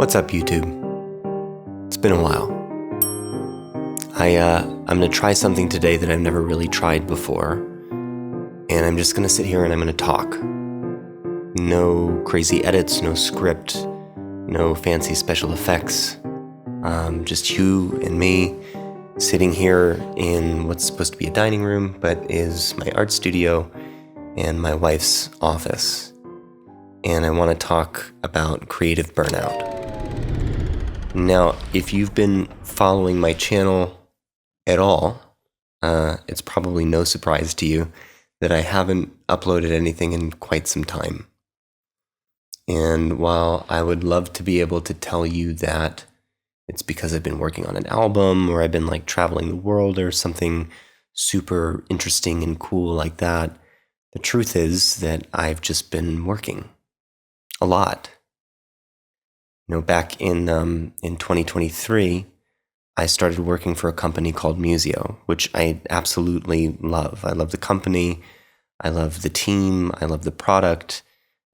What's up, YouTube? It's been a while. I'm gonna try something today that I've never really tried before, and I'm just gonna sit here and I'm gonna talk. No crazy edits, no script, no fancy special effects. Just you and me sitting here in what's supposed to be a dining room, but is my art studio and my wife's office. And I want to talk about creative burnout. Now, if you've been following my channel at all, it's probably no surprise to you that I haven't uploaded anything in quite some time. And while I would love to be able to tell you that it's because I've been working on an album or I've been like traveling the world or something super interesting and cool like that, the truth is that I've just been working a lot. You know, back in 2023, I started working for a company called Museo, which I absolutely love. I love the company, I love the team, I love the product,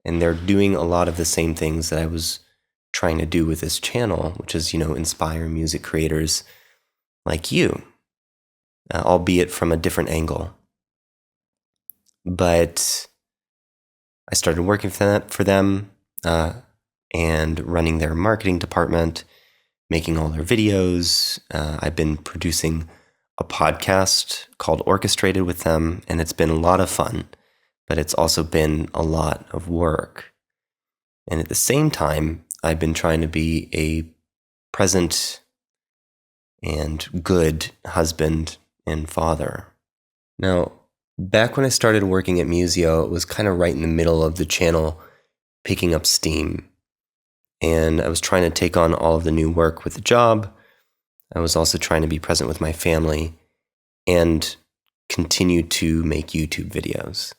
and they're doing a lot of the same things that I was trying to do with this channel, which is, inspire music creators like you, albeit from a different angle. But I started working for them and running their marketing department, making all their videos. I've been producing a podcast called Orchestrated with them, and it's been a lot of fun, but it's also been a lot of work. And at the same time, I've been trying to be a present and good husband and father. Now, back when I started working at Museo, it was kind of right in the middle of the channel picking up steam. And I was trying to take on all of the new work with the job. I was also trying to be present with my family and continue to make YouTube videos.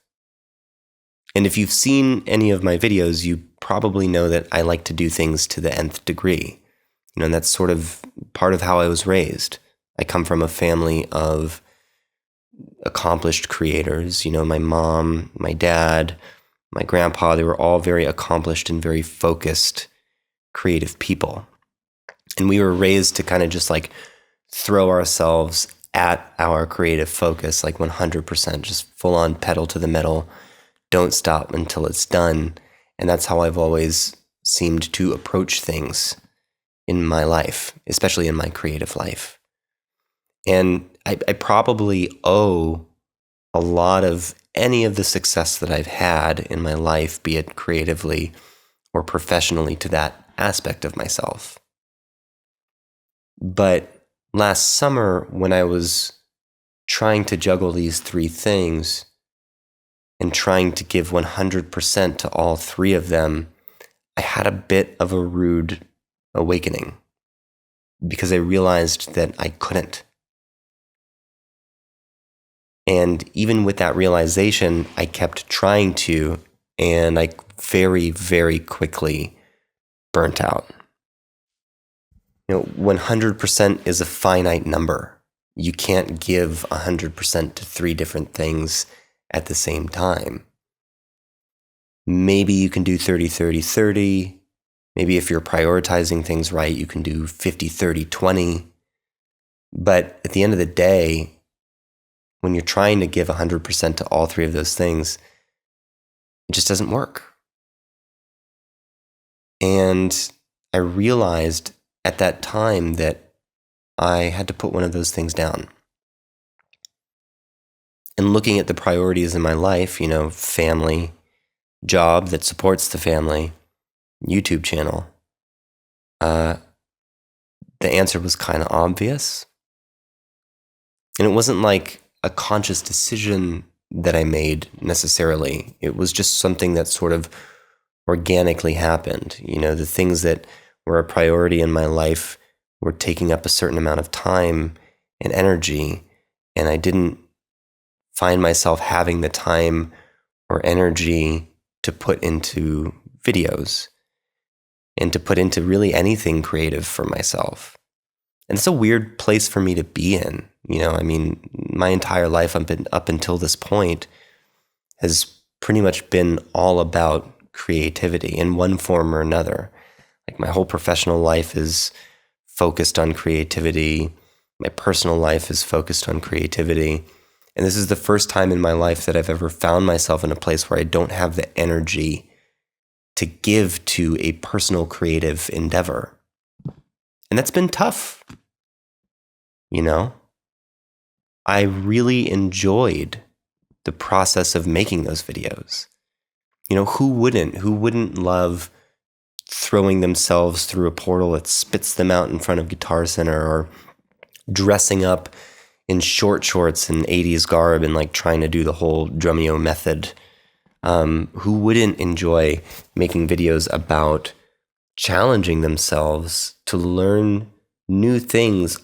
And if you've seen any of my videos, you probably know that I like to do things to the nth degree. And that's sort of part of how I was raised. I come from a family of accomplished creators. My mom, my dad, my grandpa, they were all very accomplished and very focused creative people. And we were raised to kind of just like throw ourselves at our creative focus, like 100%, just full on pedal to the metal, don't stop until it's done. And that's how I've always seemed to approach things in my life, especially in my creative life. And I probably owe a lot of any of the success that I've had in my life, be it creatively or professionally, to that aspect of myself. But last summer, when I was trying to juggle these three things and trying to give 100% to all three of them, I had a bit of a rude awakening because I realized that I couldn't. And even with that realization, I kept trying to, and I very, very quickly burnt out. 100% is a finite number. You can't give 100% to three different things at the same time. Maybe you can do 30-30-30. Maybe if you're prioritizing things right, you can do 50-30-20. But at the end of the day, when you're trying to give 100% to all three of those things, it just doesn't work. And I realized at that time that I had to put one of those things down. And looking at the priorities in my life, family, job that supports the family, YouTube channel, the answer was kind of obvious. And it wasn't like a conscious decision that I made necessarily. It was just something that sort of organically happened. The things that were a priority in my life were taking up a certain amount of time and energy, and I didn't find myself having the time or energy to put into videos and to put into really anything creative for myself. And it's a weird place for me to be in. My entire life up until this point has pretty much been all about creativity in one form or another. Like Like my whole professional life is focused on creativity. My personal life is focused on creativity. And this is the first time in my life that I've ever found myself in a place where I don't have the energy to give to a personal creative endeavor. And that's been tough. You know, I really enjoyed the process of making those videos. You know, who wouldn't love throwing themselves through a portal that spits them out in front of Guitar Center, or dressing up in short shorts and 80s garb and like trying to do the whole Drumeo method? Who wouldn't enjoy making videos about challenging themselves to learn new things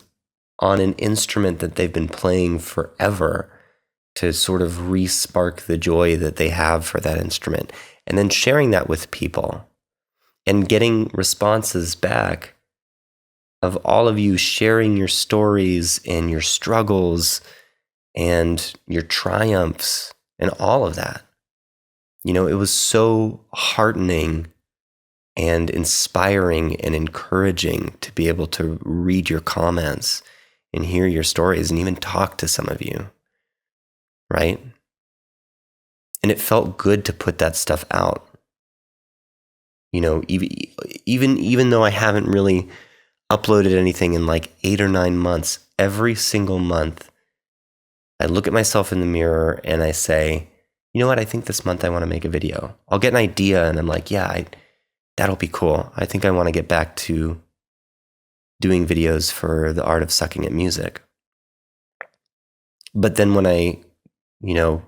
on an instrument that they've been playing forever, to sort of re-spark the joy that they have for that instrument, and then sharing that with people and getting responses back of all of you sharing your stories and your struggles and your triumphs and all of that. You know, it was so heartening and inspiring and encouraging to be able to read your comments and hear your stories and even talk to some of you, right? And it felt good to put that stuff out. You know, even though I haven't really uploaded anything in like 8 or 9 months, every single month, I look at myself in the mirror and I say, you know what, I think this month I want to make a video. I'll get an idea and I'm like, yeah, that'll be cool. I think I want to get back to doing videos for the art of sucking at music. But then when I, you know,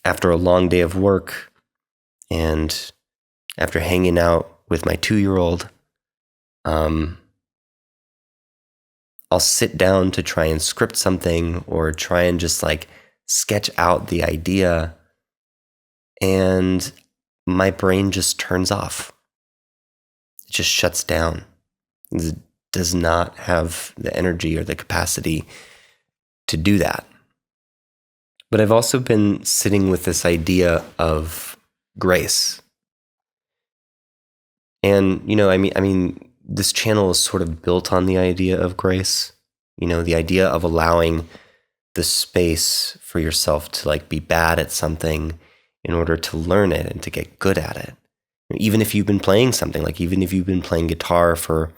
after a long day of work and after hanging out with my 2-year-old, I'll sit down to try and script something or try and just like sketch out the idea, and my brain just turns off. It just shuts down. It does not have the energy or the capacity to do that. But I've also been sitting with this idea of grace. And, you know, I mean, this channel is sort of built on the idea of grace, you know, the idea of allowing the space for yourself to like be bad at something in order to learn it and to get good at it. Even if you've been playing something, like even if you've been playing guitar for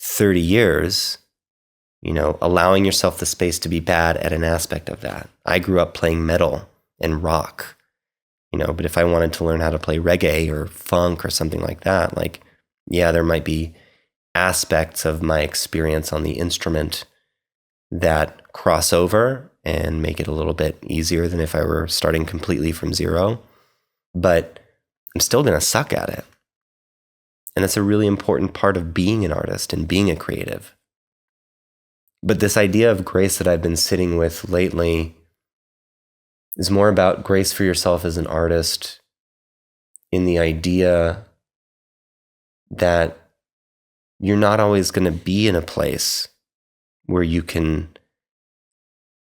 30 years, you know, allowing yourself the space to be bad at an aspect of that. I grew up playing metal and rock, you know, but if I wanted to learn how to play reggae or funk or something like that, like, yeah, there might be aspects of my experience on the instrument that cross over and make it a little bit easier than if I were starting completely from zero, but I'm still going to suck at it. And that's a really important part of being an artist and being a creative. But this idea of grace that I've been sitting with lately is more about grace for yourself as an artist, in the idea that you're not always going to be in a place where you can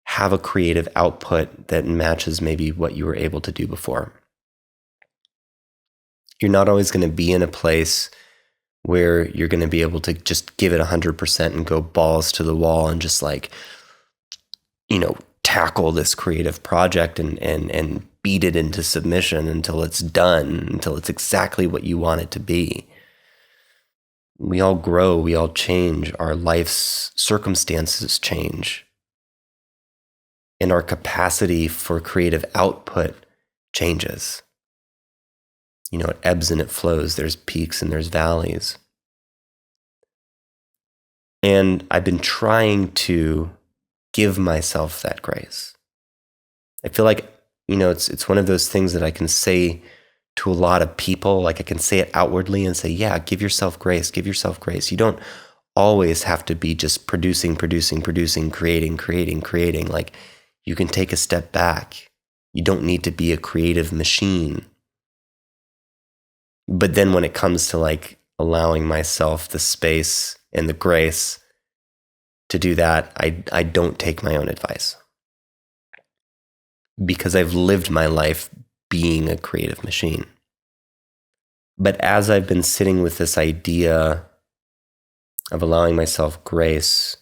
have a creative output that matches maybe what you were able to do before. You're not always going to be in a place where you're going to be able to just give it 100% and go balls to the wall and just like, you know, tackle this creative project and beat it into submission until it's done, until it's exactly what you want it to be. We all grow, we all change, our life's circumstances change, and our capacity for creative output changes. You know, it ebbs and it flows. There's peaks and there's valleys. And I've been trying to give myself that grace. I feel like, you know, it's one of those things that I can say to a lot of people. Like I can say it outwardly and say, yeah, give yourself grace, give yourself grace. You don't always have to be just producing, creating. Like you can take a step back. You don't need to be a creative machine. But then when it comes to like allowing myself the space and the grace to do that, I don't take my own advice. Because I've lived my life being a creative machine. But as I've been sitting with this idea of allowing myself grace,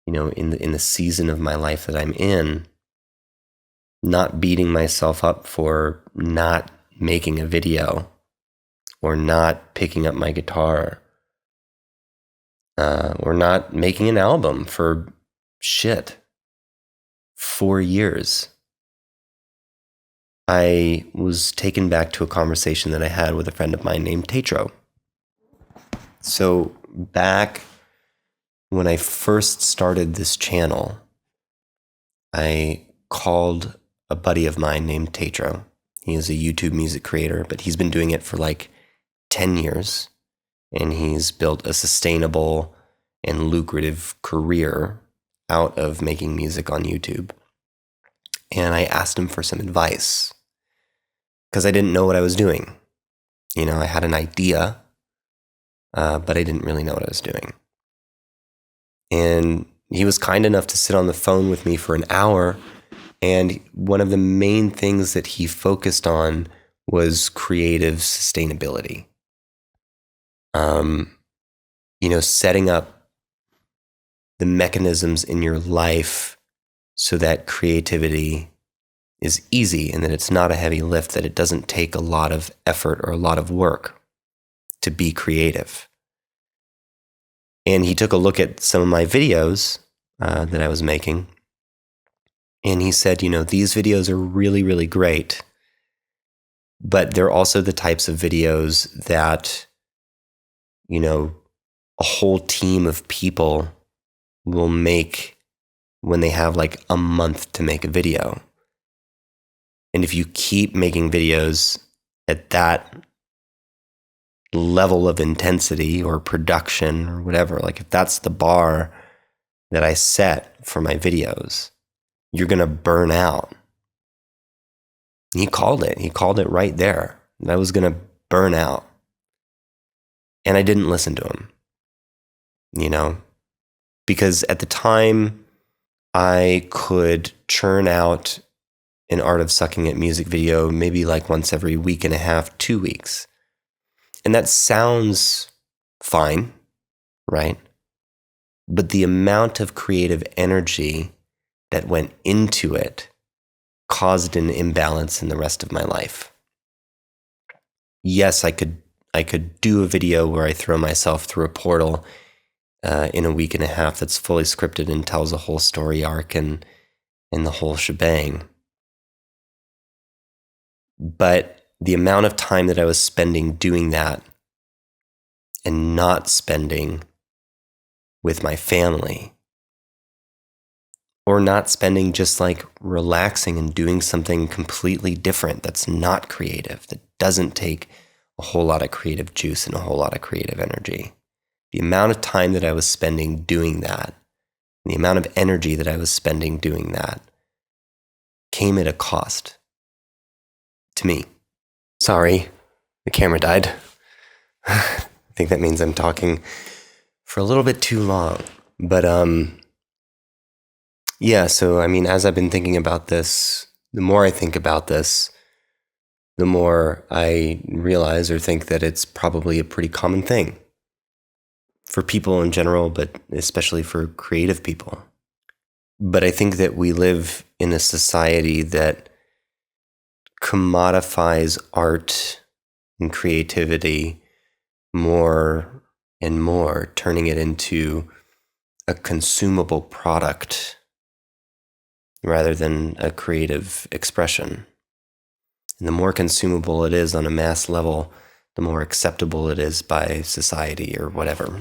in the season of my life that I'm in, not beating myself up for not making a video or not picking up my guitar or not making an album for 4 years. I was taken back to a conversation that I had with a friend of mine named TAETRO. So back when I first started this channel, I called a buddy of mine named TAETRO. He is a YouTube music creator, but he's been doing it for like 10 years, and he's built a sustainable and lucrative career out of making music on YouTube. And I asked him for some advice because I didn't know what I was doing. I had an idea, but I didn't really know what I was doing. And he was kind enough to sit on the phone with me for an hour. And one of the main things that he focused on was creative sustainability. Setting up the mechanisms in your life so that creativity is easy and that it's not a heavy lift, that it doesn't take a lot of effort or a lot of work to be creative. And he took a look at some of my videos that I was making, and he said, these videos are really, really great, but they're also the types of videos that, a whole team of people will make when they have like a month to make a video. And if you keep making videos at that level of intensity or production or whatever, like if that's the bar that I set for my videos, you're going to burn out. He called it right there. I was going to burn out. And I didn't listen to him, because at the time I could churn out an Art of Sucking at music video maybe like once every week and a half, 2 weeks. And that sounds fine, right? But the amount of creative energy that went into it caused an imbalance in the rest of my life. Yes, I could do a video where I throw myself through a portal in a week and a half that's fully scripted and tells a whole story arc and the whole shebang. But the amount of time that I was spending doing that and not spending with my family, or not spending just like relaxing and doing something completely different that's not creative, that doesn't take a whole lot of creative juice and a whole lot of creative energy. The amount of time that I was spending doing that, the amount of energy that I was spending doing that, came at a cost to me. Sorry, the camera died. I think that means I'm talking for a little bit too long. But yeah, so as I've been thinking about this, the more I think about this, the more I realize or think that it's probably a pretty common thing for people in general, but especially for creative people. But I think that we live in a society that commodifies art and creativity more and more, turning it into a consumable product rather than a creative expression. And the more consumable it is on a mass level, the more acceptable it is by society or whatever.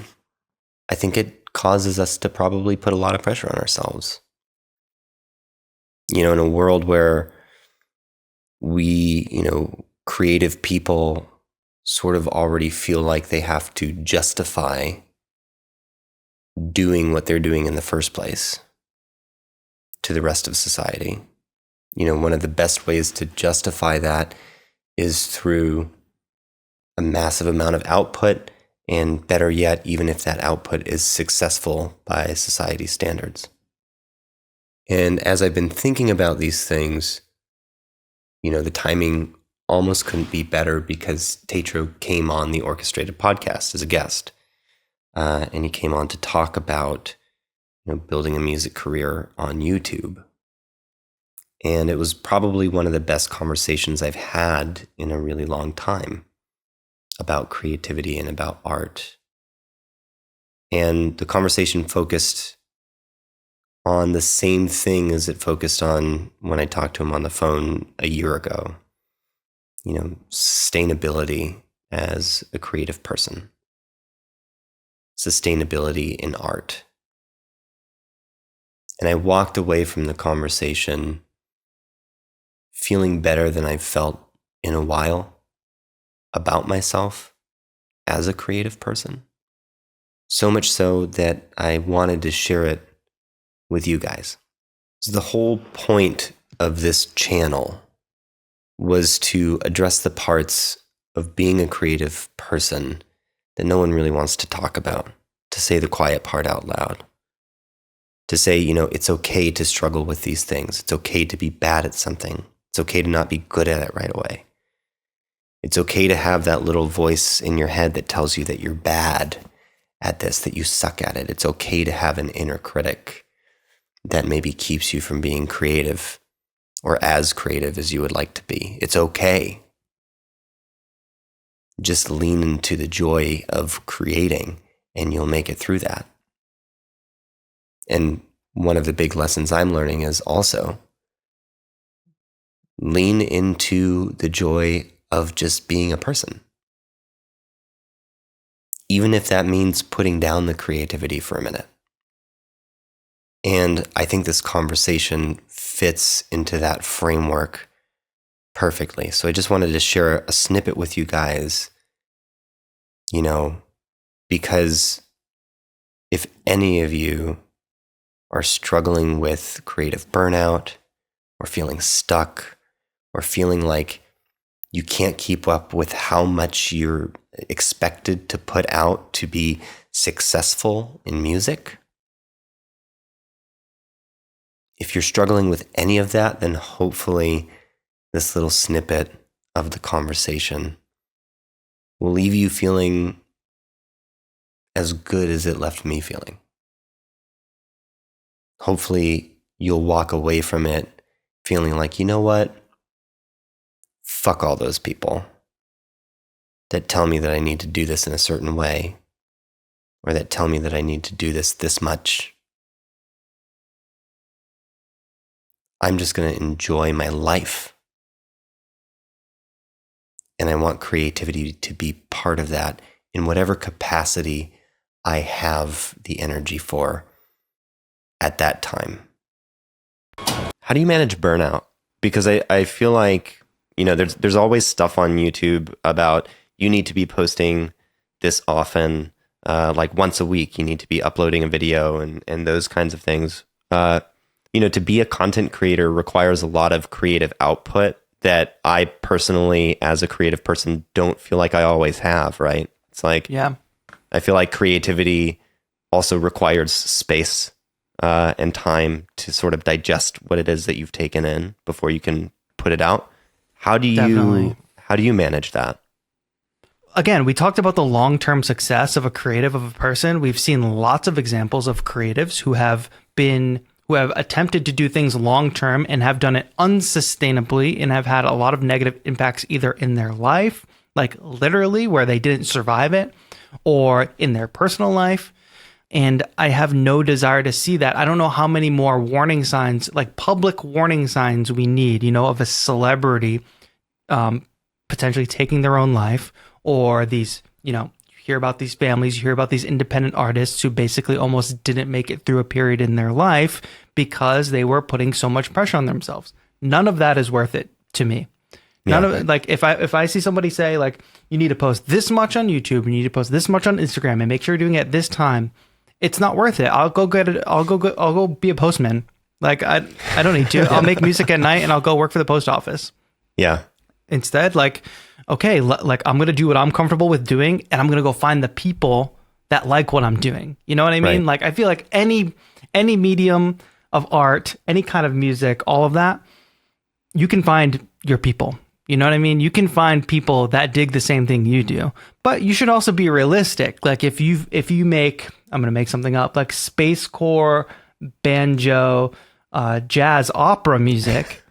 I think it causes us to probably put a lot of pressure on ourselves. In a world where we, creative people sort of already feel like they have to justify doing what they're doing in the first place to the rest of society. One of the best ways to justify that is through a massive amount of output, and better yet, even if that output is successful by society's standards. And as I've been thinking about these things, the timing almost couldn't be better because TAETRO came on the Orchestrated podcast as a guest. And he came on to talk about, building a music career on YouTube. And it was probably one of the best conversations I've had in a really long time about creativity and about art. And the conversation focused on the same thing as it focused on when I talked to him on the phone a year ago. Sustainability as a creative person, sustainability in art. And I walked away from the conversation feeling better than I've felt in a while about myself as a creative person. So much so that I wanted to share it with you guys. So the whole point of this channel was to address the parts of being a creative person that no one really wants to talk about, to say the quiet part out loud, to say, it's okay to struggle with these things. It's okay to be bad at something. It's okay to not be good at it right away. It's okay to have that little voice in your head that tells you that you're bad at this, that you suck at it. It's okay to have an inner critic that maybe keeps you from being creative or as creative as you would like to be. It's okay. Just lean into the joy of creating and you'll make it through that. And one of the big lessons I'm learning is also lean into the joy of just being a person. Even if that means putting down the creativity for a minute. And I think this conversation fits into that framework perfectly. So I just wanted to share a snippet with you guys, because if any of you are struggling with creative burnout or feeling stuck or feeling like you can't keep up with how much you're expected to put out to be successful in music, if you're struggling with any of that, then hopefully this little snippet of the conversation will leave you feeling as good as it left me feeling. Hopefully you'll walk away from it feeling like, you know what? Fuck all those people that tell me that I need to do this in a certain way, or that tell me that I need to do this much. I'm just going to enjoy my life. And I want creativity to be part of that in whatever capacity I have the energy for at that time. How do you manage burnout? Because I feel like, there's always stuff on YouTube about you need to be posting this often, like once a week, you need to be uploading a video and those kinds of things. To be a content creator requires a lot of creative output that I personally, as a creative person, don't feel like I always have, right? It's like, yeah, I feel like creativity also requires space and time to sort of digest what it is that you've taken in before you can put it out. How do you manage that? Again, we talked about the long-term success of a creative, of a person. We've seen lots of examples of creatives who have attempted to do things long-term and have done it unsustainably and have had a lot of negative impacts either in their life, like literally where they didn't survive it, or in their personal life. And I have no desire to see that. I don't know how many more warning signs, like public warning signs we need, of a celebrity potentially taking their own life, or these, you hear about these families, you hear about these independent artists who basically almost didn't make it through a period in their life because they were putting so much pressure on themselves. None of that is worth it to me. None of it, like if I see somebody say like, you need to post this much on YouTube, you need to post this much on Instagram and make sure you're doing it at this time, it's not worth it. I'll go get it. I'll go be a postman. Like I don't need to. I'll make music at night and I'll go work for the post office. Yeah. Instead, like, okay, like I'm going to do what I'm comfortable with doing, and I'm going to go find the people that like what I'm doing. You know what I mean? Right. Like I feel like any medium of art, any kind of music, all of that, you can find your people. You know what I mean? You can find people that dig the same thing you do, but you should also be realistic. Like if you make, I'm going to make something up, like spacecore, banjo, jazz opera music,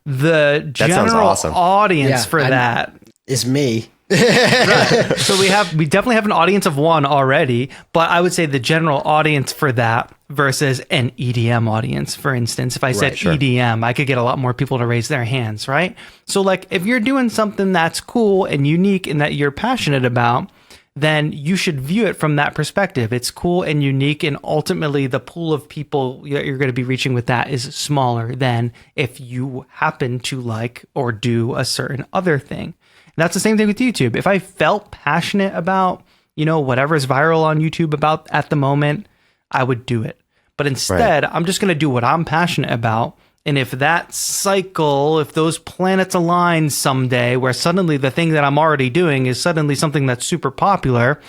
the general awesome. audience for that is me. Right. So we definitely have an audience of one already, but I would say the general audience for that versus an EDM audience, for instance, if I said EDM, I could get a lot more people to raise their hands, right? So like if you're doing something that's cool and unique and that you're passionate about, then you should view it from that perspective. It's cool and unique, and ultimately the pool of people that you're going to be reaching with that is smaller than if you happen to like or do a certain other thing. And that's the same thing with YouTube. If I felt passionate about, whatever's viral on YouTube about at the moment, I would do it. But instead, I'm just going to do what I'm passionate about. And if that cycle, if those planets align someday where suddenly the thing that I'm already doing is suddenly something that's super popular,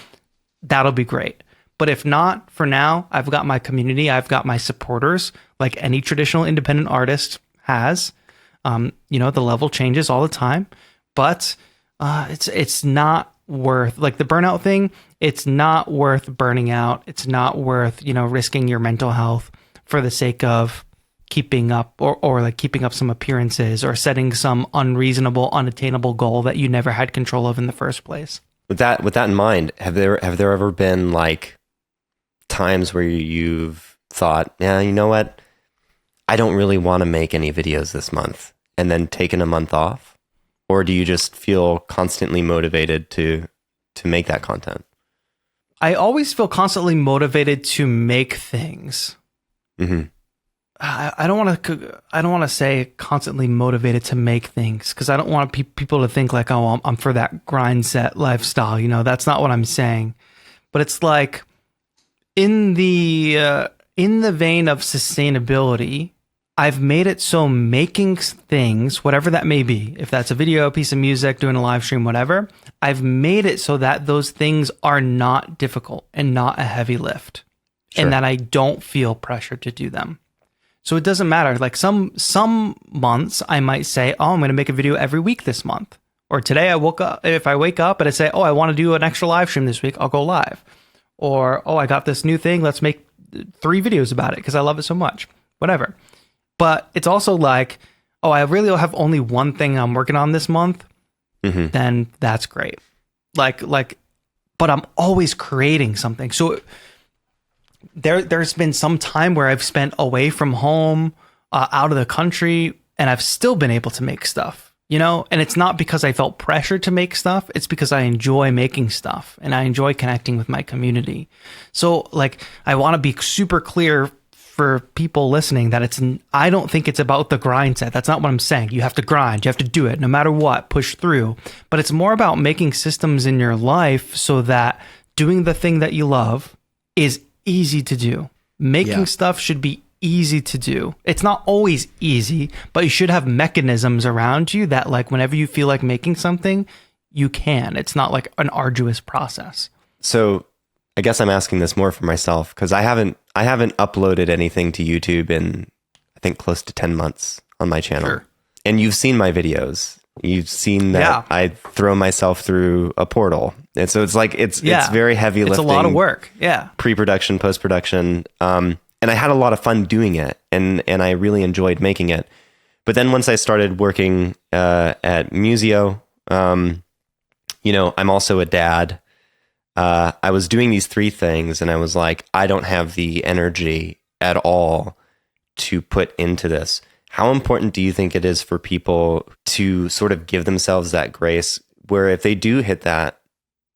that'll be great. But if not, for now, I've got my community, I've got my supporters, like any traditional independent artist has. The level changes all the time, but it's not worth, like the burnout thing, it's not worth burning out. It's not worth, risking your mental health for the sake of keeping up or like keeping up some appearances or setting some unreasonable, unattainable goal that you never had control of in the first place. With that in mind, have there ever been like times where you've thought, yeah, you know what? I don't really want to make any videos this month, and then taken a month off? Or do you just feel constantly motivated to make that content? I always feel constantly motivated to make things. Mm-hmm. I don't want to say constantly motivated to make things, because I don't want people to think like, oh, I'm for that grind set lifestyle. That's not what I'm saying. But it's like in the vein of sustainability, I've made it so making things, whatever that may be, if that's a video, a piece of music, doing a live stream, whatever, I've made it so that those things are not difficult and not a heavy lift, and that I don't feel pressure to do them. So it doesn't matter. Like some months I might say, oh, I'm going to make a video every week this month. Or today if I wake up and I say, oh, I want to do an extra live stream this week, I'll go live. Or, oh, I got this new thing, let's make 3 videos about it because I love it so much. Whatever. But it's also like, oh, I really have only one thing I'm working on this month. Mm-hmm. Then that's great. Like, but I'm always creating something. So there's been some time where I've spent away from home, out of the country, and I've still been able to make stuff, and it's not because I felt pressure to make stuff. It's because I enjoy making stuff and I enjoy connecting with my community. So like, I want to be super clear for people listening that I don't think it's about the grind set. That's not what I'm saying. You have to grind, you have to do it no matter what, push through. But it's more about making systems in your life so that doing the thing that you love is easy to do. Making stuff should be easy to do. It's not always easy, but you should have mechanisms around you that like whenever you feel like making something, you can. It's not like an arduous process. So I guess I'm asking this more for myself because I haven't uploaded anything to YouTube in I think close to 10 months on my channel. Sure. And you've seen my videos. You've seen that I throw myself through a portal. And so it's like it's very heavy lifting. It's a lot of work. Yeah. Pre-production, post-production. And I had a lot of fun doing it and I really enjoyed making it. But then once I started working at Museo, I'm also a dad. I was doing these 3 things and I was like, I don't have the energy at all to put into this. How important do you think it is for people to sort of give themselves that grace where if they do hit that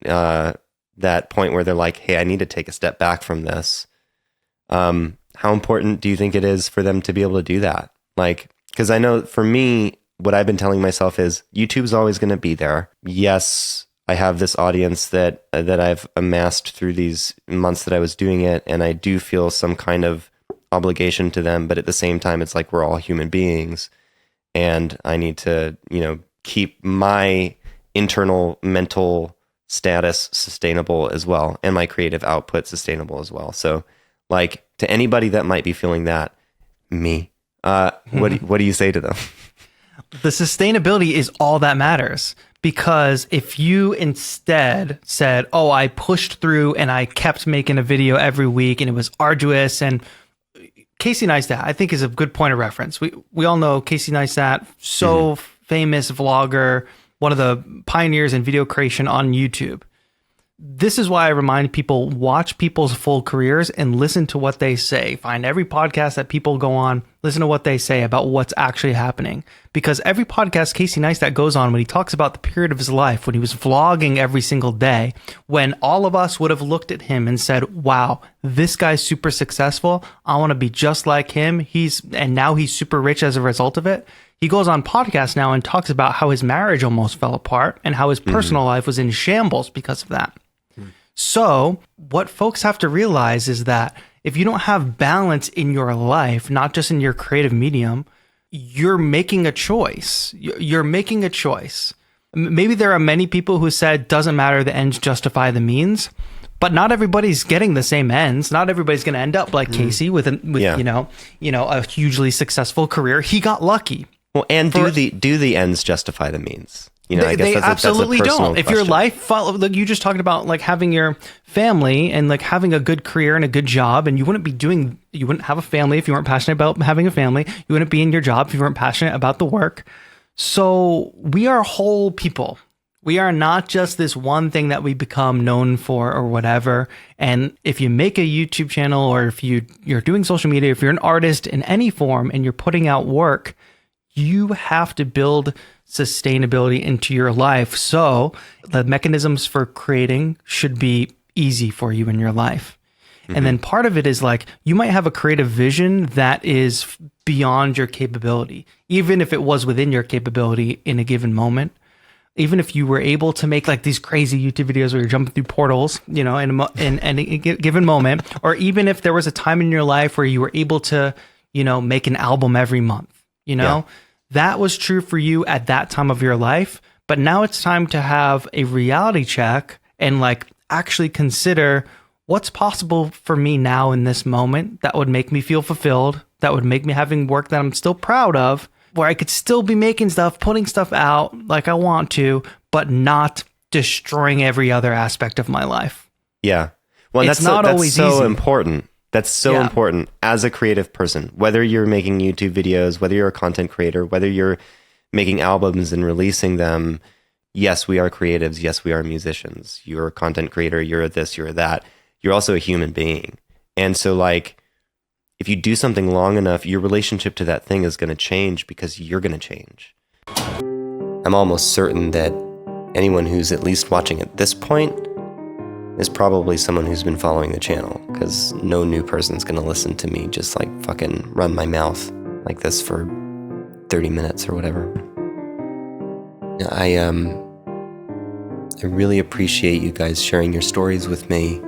point where they're like, hey, I need to take a step back from this. How important do you think it is for them to be able to do that? Like, because I know for me, what I've been telling myself is YouTube's always going to be there. Yes, I have this audience that I've amassed through these months that I was doing it, and I do feel some kind of obligation to them. But at the same time, it's like we're all human beings, and I need to, keep my internal mental status sustainable as well, and my creative output sustainable as well. So, like to anybody that might be feeling that, what do you say to them? The sustainability is all that matters, because if you instead said, oh, I pushed through and I kept making a video every week and it was arduous, and Casey Neistat, I think, is a good point of reference. We all know Casey Neistat, so famous vlogger, one of the pioneers in video creation on YouTube. This is why I remind people, watch people's full careers and listen to what they say. Find every podcast that people go on, listen to what they say about what's actually happening. Because every podcast Casey Neistat goes on, when he talks about the period of his life, when he was vlogging every single day, when all of us would have looked at him and said, wow, this guy's super successful. I want to be just like him. And now he's super rich as a result of it. He goes on podcasts now and talks about how his marriage almost fell apart and how his personal life was in shambles because of that. So what folks have to realize is that if you don't have balance in your life, not just in your creative medium, you're making a choice. You're making a choice. Maybe there are many people who said, doesn't matter, the ends justify the means, but not everybody's getting the same ends. Not everybody's going to end up like Casey with a hugely successful career. He got lucky. Well, and do the ends justify the means? You know, I guess they absolutely don't. If your question. life, like you just talked about, like having your family and like having a good career and a good job, and you wouldn't have a family if you weren't passionate about having a family. You wouldn't be in your job if you weren't passionate about the work. So we are whole people. We are not just this one thing that we become known for or whatever. And if you make a YouTube channel, or if you're doing social media, if you're an artist in any form and you're putting out work, you have to build sustainability into your life. So the mechanisms for creating should be easy for you in your life. And then part of it is like, you might have a creative vision that is beyond your capability, even if it was within your capability in a given moment. Even if you were able to make like these crazy YouTube videos where you're jumping through portals, you know, in a given moment, or even if there was a time in your life where you were able to, you know, make an album every month, you know, that was true for you at that time of your life. But now it's time to have a reality check and like actually consider what's possible for me now in this moment that would make me feel fulfilled, that would make me having work that I'm still proud of, where I could still be making stuff, putting stuff out like I want to, but not destroying every other aspect of my life. Yeah. Well, It's not always so easy. important. That's so important as a creative person, whether you're making YouTube videos, whether you're a content creator, whether you're making albums and releasing them. Yes, we are creatives. Yes, we are musicians. You're a content creator. You're this, you're that. You're also a human being. And so like, if you do something long enough, your relationship to that thing is going to change because you're going to change. I'm almost certain that anyone who's at least watching at this point is probably someone who's been following the channel, because no new person's going to listen to me just like fucking run my mouth like this for 30 minutes or whatever. I really appreciate you guys sharing your stories with me,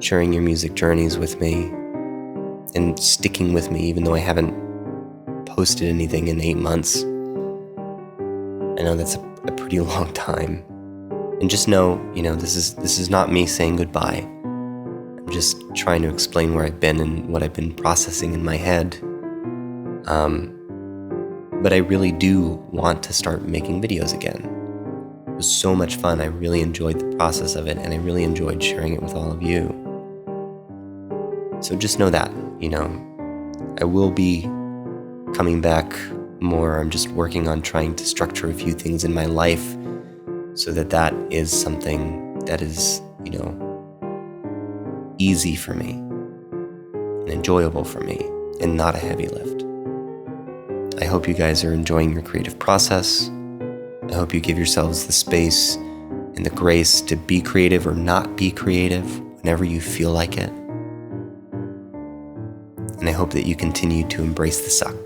sharing your music journeys with me, and sticking with me even though I haven't posted anything in 8 months. I know that's a pretty long time. And just know, you know, this is not me saying goodbye. I'm just trying to explain where I've been and what I've been processing in my head. But I really do want to start making videos again. It was so much fun. I really enjoyed the process of it, and I really enjoyed sharing it with all of you. So just know that, you know, I will be coming back more. I'm just working on trying to structure a few things in my life so that is something that is, you know, easy for me and enjoyable for me and not a heavy lift. I hope you guys are enjoying your creative process. I hope you give yourselves the space and the grace to be creative or not be creative whenever you feel like it. And I hope that you continue to embrace the suck.